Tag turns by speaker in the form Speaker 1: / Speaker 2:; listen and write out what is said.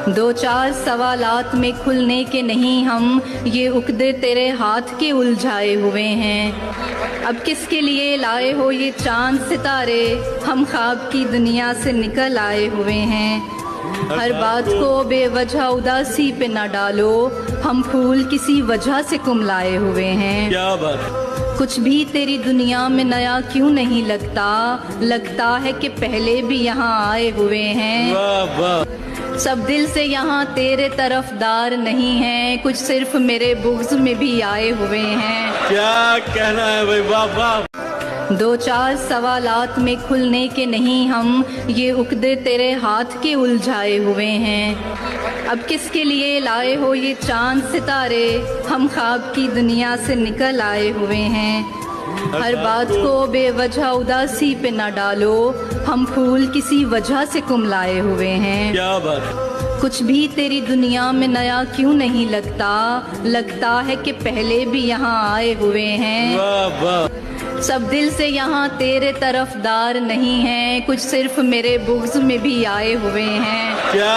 Speaker 1: دو چار سوالات میں کھلنے کے نہیں ہم، یہ عقدے تیرے ہاتھ کے الجھائے ہوئے ہیں۔ اب کس کے لیے لائے ہو یہ چاند ستارے، ہم خواب کی دنیا سے نکل آئے ہوئے ہیں۔ ہر بات کو بے وجہ اداسی پہ نہ ڈالو، ہم پھول کسی وجہ سے کملائے ہوئے ہیں۔
Speaker 2: کیا بات!
Speaker 1: کچھ بھی تیری دنیا میں نیا کیوں نہیں لگتا، لگتا ہے کہ پہلے بھی یہاں آئے ہوئے ہیں۔
Speaker 2: واہ واہ!
Speaker 1: سب دل سے یہاں تیرے طرف دار نہیں ہیں، کچھ صرف میرے بغض میں بھی آئے ہوئے ہیں۔
Speaker 2: کیا کہنا ہے بھائی! واہ واہ!
Speaker 1: دو چار سوالات میں کھلنے کے نہیں ہم، یہ عقدے تیرے ہاتھ کے الجھائے ہوئے ہیں۔ اب کس کے لیے لائے ہو یہ چاند ستارے، ہم خواب کی دنیا سے نکل آئے ہوئے ہیں۔ ہر بات کو بے وجہ اداسی پہ نہ ڈالو، ہم پھول کسی وجہ سے کملائے ہوئے ہیں۔
Speaker 2: کیا بات!
Speaker 1: کچھ بھی تیری دنیا میں نیا کیوں نہیں لگتا، لگتا ہے کہ پہلے بھی یہاں آئے ہوئے ہیں۔
Speaker 2: واہ واہ!
Speaker 1: سب دل سے یہاں تیرے طرف دار نہیں ہیں، کچھ صرف میرے بغض میں بھی آئے ہوئے ہیں۔
Speaker 2: کیا